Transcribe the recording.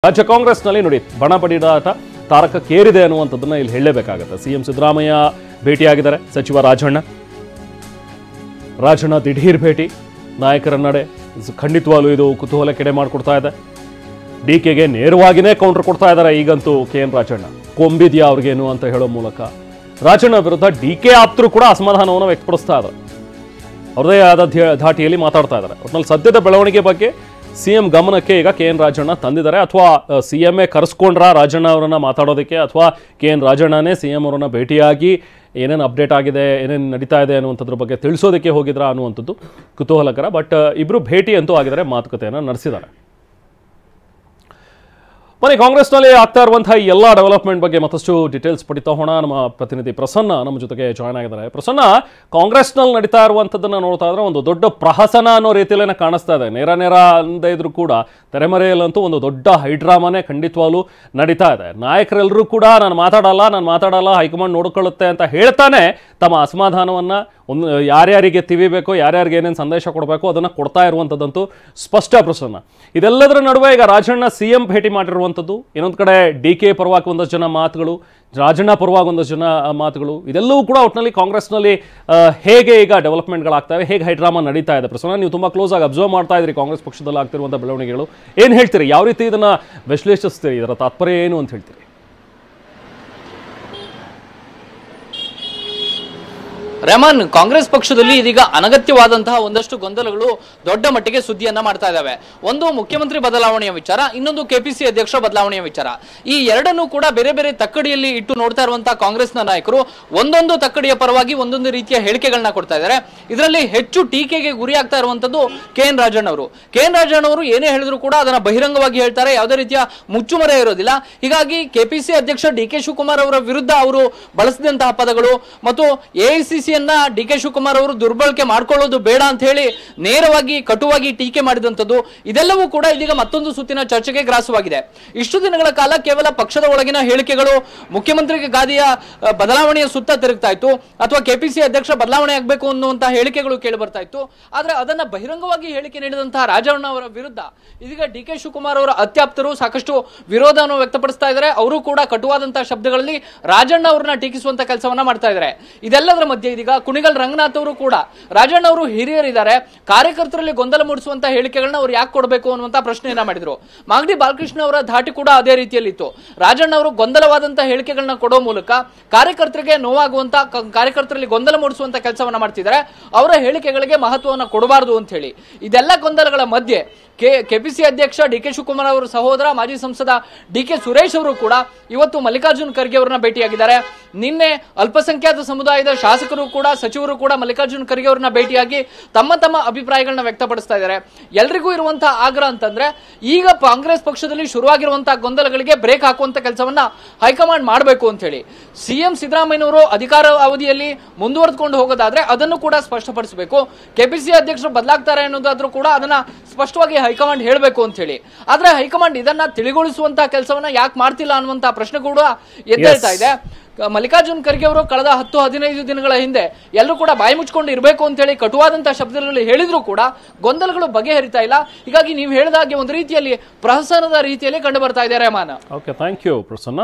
ರಾಜ್ಯ ಕಾಂಗ್ರೆಸ್ನಲ್ಲಿ ನೋಡಿ ಬಣ ಬಡಿದಾಟ ತಾರಕಕ್ಕೇರಿದೆ ಅನ್ನುವಂಥದ್ದನ್ನ ಇಲ್ಲಿ ಹೇಳಲೇಬೇಕಾಗತ್ತೆ. ಸಿಎಂ ಸಿದ್ದರಾಮಯ್ಯ ಭೇಟಿಯಾಗಿದ್ದಾರೆ, ಸಚಿವ ರಾಜಣ್ಣ ದಿಢೀರ್ ಭೇಟಿ, ನಾಯಕರ ನಡೆ ಖಂಡಿತವಾಗ್ಲೂ ಇದು ಕುತೂಹಲಕ್ಕೆಡೆ ಮಾಡಿಕೊಡ್ತಾ ಇದೆ. ಡಿಕೆಗೆ ನೇರವಾಗಿಯೇ ಕೌಂಟರ್ ಕೊಡ್ತಾ ಇದ್ದಾರೆ ಈಗಂತೂ KN ರಾಜಣ್ಣ. ಕೊಂಬಿದ್ಯಾ ಅವ್ರಿಗೇನು ಅಂತ ಹೇಳೋ ಮೂಲಕ ರಾಜಣ್ಣ ವಿರುದ್ಧ ಡಿಕೆ ಆಪ್ತರು ಕೂಡ ಅಸಮಾಧಾನವನ್ನು ವ್ಯಕ್ತಪಡಿಸ್ತಾ ಇದ್ದಾರೆ, ಅವ್ರದೇ ಆದ ಧಾಟಿಯಲ್ಲಿ ಮಾತಾಡ್ತಾ ಇದ್ದಾರೆ. ಒಟ್ನಲ್ಲಿ ಸದ್ಯದ ಬೆಳವಣಿಗೆ ಬಗ್ಗೆ ಸಿಎಂ ಗಮನಕ್ಕೆ ಈಗ KN ರಾಜಣ್ಣ ತಂದಿದ್ದಾರೆ. ಅಥವಾ ಸಿಎಂఏ ಕರೆಸ್ಕೊಂಡ್ರ ರಾಜಣ್ಣ ಅವರನ್ನ ಮಾತಾಡೋದಕ್ಕೆ, ಅಥವಾ KN ರಾಜಣ್ಣನೇ ಸಿಎಂ ಅವರನ್ನ ಭೇಟಿಯಾಗಿ ಏನೇನು ಅಪ್ಡೇಟ್ ಆಗಿದೆ, ಏನೇನು ನಡೀತಾ ಇದೆ ಅನ್ನುವಂಥದ್ರ ಬಗ್ಗೆ ತಿಳಿಸೋದಕ್ಕೆ ಹೋಗಿದ್ರ ಅನ್ನುವಂಥದ್ದು ಕುತೂಹಲಕರ. ಬಟ್ ಇಬ್ರು ಭೇಟಿ ಅಂತೂ ಆಗಿದ್ದಾರೆ, ಮಾತುಕತೆಯನ್ನು ನಡೆಸಿದ್ದಾರೆ. ಬನ್ನಿ, ಕಾಂಗ್ರೆಸ್ನಲ್ಲಿ ಆಗ್ತಾ ಇರುವಂತಹ ಎಲ್ಲ ಡೆವಲಪ್ಮೆಂಟ್ ಬಗ್ಗೆ ಮತ್ತಷ್ಟು ಡೀಟೇಲ್ಸ್ ಪಡಿತಾ ಹೋಣ. ನಮ್ಮ ಪ್ರತಿನಿಧಿ ಪ್ರಸನ್ನ ನಮ್ಮ ಜೊತೆಗೆ ಜಾಯ್ನ್ ಆಗಿದ್ದಾರೆ. ಪ್ರಸನ್ನ, ಕಾಂಗ್ರೆಸ್ನಲ್ಲಿ ನಡೀತಾ ಇರುವಂಥದ್ದನ್ನ ನೋಡ್ತಾ ಇದ್ರೆ ಒಂದು ದೊಡ್ಡ ಪ್ರಹಸನ ಅನ್ನೋ ರೀತಿಯಲ್ಲೇನೆ ಕಾಣಿಸ್ತಾ ಇದೆ. ನೇರ ಅಂದೇ ಇದ್ರೂ ಕೂಡ ತೆರೆಮರೆಯಲ್ಲಂತೂ ಒಂದು ದೊಡ್ಡ ಹೈಡ್ರಾಮಾನೇ ಖಂಡಿತವಾಗ್ಲೂ ನಡೀತಾ ಇದೆ. ನಾಯಕರೆಲ್ಲರೂ ಕೂಡ ನಾನು ಮಾತಾಡಲ್ಲ ಹೈಕಮಾಂಡ್ ನೋಡ್ಕೊಳ್ಳುತ್ತೆ ಅಂತ ಹೇಳ್ತಾನೆ ತಮ್ಮ ಅಸಮಾಧಾನವನ್ನ ಯಾರ್ಯಾರಿಗೆ ತಿವಿಬೇಕು, ಯಾರ್ಯಾರಿಗೆ ಏನೇನು ಸಂದೇಶ ಕೊಡಬೇಕು ಅದನ್ನು ಕೊಡ್ತಾ ಇರುವಂಥದ್ದಂತೂ ಸ್ಪಷ್ಟ. ಪ್ರಸನ್ನ, ಇದೆಲ್ಲದರ ನಡುವೆ ಈಗ ರಾಜಣ್ಣ ಸಿಎಂ ಭೇಟಿ ಮಾಡಿರುವಂಥದ್ದು, ಇನ್ನೊಂದು ಕಡೆ ಡಿಕೆ ಪರವಾಗಿ ಒಂದಷ್ಟು ಜನ ಮಾತುಗಳು, ರಾಜಣ್ಣ ಪರವಾಗಿ ಒಂದಷ್ಟು ಜನ ಮಾತುಗಳು, ಇದೆಲ್ಲವೂ ಕೂಡ ಒಟ್ಟಿನಲ್ಲಿ ಕಾಂಗ್ರೆಸ್ನಲ್ಲಿ ಹೇಗೆ ಈಗ ಡೆವಲಪ್ಮೆಂಟ್ಗಳಾಗ್ತವೆ, ಹೇಗೆ ಹೈಡ್ರಾಮಾ ನಡೀತಾ ಇದೆ? ಪ್ರಸನ್ನ, ನೀವು ತುಂಬ ಕ್ಲೋಸ್ ಆಗಿ ಅಬ್ಸರ್ವ್ ಮಾಡ್ತಾ ಇದ್ರಿ ಕಾಂಗ್ರೆಸ್ ಪಕ್ಷದಲ್ಲಿ ಆಗ್ತಿರುವಂಥ ಬೆಳವಣಿಗೆಗಳು. ಏನು ಹೇಳ್ತೀರಿ, ಯಾವ ರೀತಿ ಇದನ್ನು ವಿಶ್ಲೇಷಿಸ್ತೀರಿ, ಇದರ ತಾತ್ಪರ್ಯ ಏನು ಅಂತ ಹೇಳ್ತೀರಿ? ರೆಹಮಾನ್, ಕಾಂಗ್ರೆಸ್ ಪಕ್ಷದಲ್ಲಿ ಇದೀಗ ಅನಗತ್ಯವಾದಂತಹ ಒಂದಷ್ಟು ಗೊಂದಲಗಳು ದೊಡ್ಡ ಮಟ್ಟಿಗೆ ಸುದ್ದಿಯನ್ನ ಮಾಡ್ತಾ ಇದ್ದಾವೆ. ಒಂದು ಮುಖ್ಯಮಂತ್ರಿ ಬದಲಾವಣೆಯ ವಿಚಾರ, ಇನ್ನೊಂದು ಕೆಪಿಸಿ ಅಧ್ಯಕ್ಷ ಬದಲಾವಣೆಯ ವಿಚಾರ. ಈ ಎರಡನ್ನೂ ಕೂಡ ಬೇರೆ ಬೇರೆ ತಕ್ಕಡಿಯಲ್ಲಿ ಇಟ್ಟು ನೋಡ್ತಾ ಇರುವಂತಹ ಕಾಂಗ್ರೆಸ್ನ ನಾಯಕರು ಒಂದೊಂದು ತಕ್ಕಡಿಯ ಪರವಾಗಿ ಒಂದೊಂದು ರೀತಿಯ ಹೇಳಿಕೆಗಳನ್ನ ಕೊಡ್ತಾ ಇದ್ದಾರೆ. ಇದರಲ್ಲಿ ಹೆಚ್ಚು ಟೀಕೆಗೆ ಗುರಿಯಾಗ್ತಾ ಇರುವಂತದ್ದು KN ರಾಜಣ್ಣ ಅವರು. KN ರಾಜಣ್ಣ ಅವರು ಏನೇ ಹೇಳಿದ್ರು ಕೂಡ ಅದನ್ನ ಬಹಿರಂಗವಾಗಿ ಹೇಳ್ತಾರೆ, ಯಾವುದೇ ರೀತಿಯ ಮುಚ್ಚುಮರೆ ಇರೋದಿಲ್ಲ. ಹೀಗಾಗಿ ಕೆಪಿಸಿ ಅಧ್ಯಕ್ಷ DK ಶಿವಕುಮಾರ್ ಅವರ ವಿರುದ್ಧ ಅವರು ಬಳಸಿದಂತಹ ಪದಗಳು ಮತ್ತು AICC DK ಶಿವಕುಮಾರ್ ಅವರು ದುರ್ಬಳಕೆ ಮಾಡ್ಕೊಳ್ಳೋದು ಬೇಡ ಅಂತ ಹೇಳಿ ನೇರವಾಗಿ ಕಟುವಾಗಿ ಟೀಕೆ ಮಾಡಿದಂಥದ್ದು, ಇದೆಲ್ಲವೂ ಕೂಡ ಇದೀಗ ಮತ್ತೊಂದು ಸುತ್ತಿನ ಚರ್ಚೆಗೆ ಗ್ರಾಸವಾಗಿದೆ. ಇಷ್ಟು ದಿನಗಳ ಕಾಲ ಕೇವಲ ಪಕ್ಷದ ಒಳಗಿನ ಹೇಳಿಕೆಗಳು, ಮುಖ್ಯಮಂತ್ರಿ ಗಾದಿಯ ಬದಲಾವಣೆಯ ಸುತ್ತ ತಿರುಗ್ತಾ ಇತ್ತು, ಅಥವಾ ಕೆಪಿಸಿ ಅಧ್ಯಕ್ಷ ಬದಲಾವಣೆ ಆಗಬೇಕು ಅನ್ನುವಂತಹ ಹೇಳಿಕೆಗಳು ಕೇಳಿ ಬರ್ತಾ ಇತ್ತು. ಆದ್ರೆ ಅದನ್ನ ಬಹಿರಂಗವಾಗಿ ಹೇಳಿಕೆ ನೀಡಿದಂತಹ ರಾಜಣ್ಣ ಅವರ ವಿರುದ್ಧ ಇದೀಗ DK ಶಿವಕುಮಾರ್ ಅವರ ಅತ್ಯಾಪ್ತರು ಸಾಕಷ್ಟು ವಿರೋಧವನ್ನು ವ್ಯಕ್ತಪಡಿಸ್ತಾ ಇದ್ದಾರೆ. ಅವರು ಕೂಡ ಕಟುವಾದಂತಹ ಶಬ್ದಗಳಲ್ಲಿ ರಾಜಣ್ಣ ಅವರನ್ನ ಟೀಕಿಸುವಂತ ಕೆಲಸವನ್ನ ಮಾಡ್ತಾ ಇದ್ದಾರೆ. ಇದೆಲ್ಲದರ ಮಧ್ಯೆ ಈಗ ಕುಣಿಗಲ್ ರಂಗನಾಥ್ ಅವರು ಕೂಡ ರಾಜಣ್ಣ ಅವರು ಹಿರಿಯರಿದ್ದಾರೆ, ಕಾರ್ಯಕರ್ತರಲ್ಲಿ ಗೊಂದಲ ಮೂಡಿಸುವಂತ ಹೇಳಿಕೆಗಳನ್ನ ಅವ್ರು ಯಾಕೆ ಕೊಡಬೇಕು ಅನ್ನುವಂತ ಪ್ರಶ್ನೆಯನ್ನ ಮಾಡಿದ್ರು. ಮಾಗಡಿ ಬಾಲಕೃಷ್ಣ ಅವರ ಧಾಟಿ ಕೂಡ ಅದೇ ರೀತಿಯಲ್ಲಿತ್ತು. ರಾಜಣ್ಣ ಅವರು ಗೊಂದಲವಾದಂತಹ ಹೇಳಿಕೆಗಳನ್ನ ಕೊಡೋ ಮೂಲಕ ಕಾರ್ಯಕರ್ತರಿಗೆ ನೋವಾಗುವಂತ, ಕಾರ್ಯಕರ್ತರಲ್ಲಿ ಗೊಂದಲ ಮೂಡಿಸುವಂತ ಕೆಲಸವನ್ನ ಮಾಡ್ತಿದ್ದಾರೆ. ಅವರ ಹೇಳಿಕೆಗಳಿಗೆ ಮಹತ್ವವನ್ನು ಕೊಡಬಾರದು ಅಂತ ಹೇಳಿ ಇದೆಲ್ಲ ಗೊಂದಲಗಳ ಮಧ್ಯೆ ಕೆಪಿಸಿ ಅಧ್ಯಕ್ಷ DK ಶಿವಕುಮಾರ್ ಅವರ ಸಹೋದರ ಮಾಜಿ ಸಂಸದ DK ಸುರೇಶ್ ಅವರು ಕೂಡ ಇವತ್ತು ಮಲ್ಲಿಕಾರ್ಜುನ್ ಖರ್ಗೆ ಅವರನ್ನ ಭೇಟಿಯಾಗಿದ್ದಾರೆ. ನಿನ್ನೆ ಅಲ್ಪಸಂಖ್ಯಾತ ಸಮುದಾಯದ ಶಾಸಕರು ಕೂಡ, ಸಚಿವರು ಕೂಡ ಮಲ್ಲಿಕಾರ್ಜುನ್ ಖರ್ಗೆ ಅವರನ್ನ ಭೇಟಿಯಾಗಿ ತಮ್ಮ ತಮ್ಮ ಅಭಿಪ್ರಾಯಗಳನ್ನ ವ್ಯಕ್ತಪಡಿಸ್ತಾ ಇದ್ದಾರೆ. ಎಲ್ರಿಗೂ ಇರುವಂತಹ ಆಗ್ರಹ ಅಂತಂದ್ರೆ ಈಗ ಕಾಂಗ್ರೆಸ್ ಪಕ್ಷದಲ್ಲಿ ಶುರುವಾಗಿರುವಂತಹ ಗೊಂದಲಗಳಿಗೆ ಬ್ರೇಕ್ ಹಾಕುವಂತ ಕೆಲಸವನ್ನ ಹೈಕಮಾಂಡ್ ಮಾಡಬೇಕು ಅಂತ ಹೇಳಿ ಸಿಎಂ ಸಿದ್ದರಾಮಯ್ಯನವರು ಅಧಿಕಾರ ಅವಧಿಯಲ್ಲಿ ಮುಂದುವರೆದುಕೊಂಡು ಹೋಗೋದಾದ್ರೆ ಅದನ್ನು ಕೂಡ ಸ್ಪಷ್ಟಪಡಿಸಬೇಕು. ಕೆಪಿಸಿ ಅಧ್ಯಕ್ಷರು ಬದಲಾಗ್ತಾರೆ ಅನ್ನೋದಾದ್ರೂ ಕೂಡ ಅದನ್ನ ಸ್ಪಷ್ಟವಾಗಿ ಹೈಕಮಾಂಡ್ ಹೇಳಬೇಕು ಅಂತ ಹೇಳಿ. ಆದ್ರೆ ಹೈಕಮಾಂಡ್ ಇದನ್ನ ತಿಳಿಗೊಳಿಸುವಂತಹ ಕೆಲಸವನ್ನ ಯಾಕೆ ಮಾಡ್ತಿಲ್ಲ ಅನ್ನುವಂತಹ ಪ್ರಶ್ನೆ ಕೂಡ ಎದ್ದೇಳ್ತಾ ಇದೆ. ಮಲ್ಲಿಕಾರ್ಜುನ್ ಖರ್ಗೆ ಅವರು ಕಳೆದ 10-15 ದಿನಗಳ ಹಿಂದೆ ಎಲ್ಲರೂ ಕೂಡ ಬಾಯಿ ಮುಚ್ಕೊಂಡು ಇರಬೇಕು ಅಂತ ಹೇಳಿ ಕಟುವಾದಂತಹ ಶಬ್ದಗಳಲ್ಲಿ ಹೇಳಿದ್ರು ಕೂಡ ಗೊಂದಲಗಳು ಬಗೆಹರಿತಾ ಇಲ್ಲ. ಹೀಗಾಗಿ ನೀವು ಹೇಳಿದ ಹಾಗೆ ಒಂದು ರೀತಿಯಲ್ಲಿ ಪ್ರಹಸನದ ರೀತಿಯಲ್ಲಿ ಕಂಡು ಬರ್ತಾ ಇದೆ Rehman. Okay, thank you Prasanna.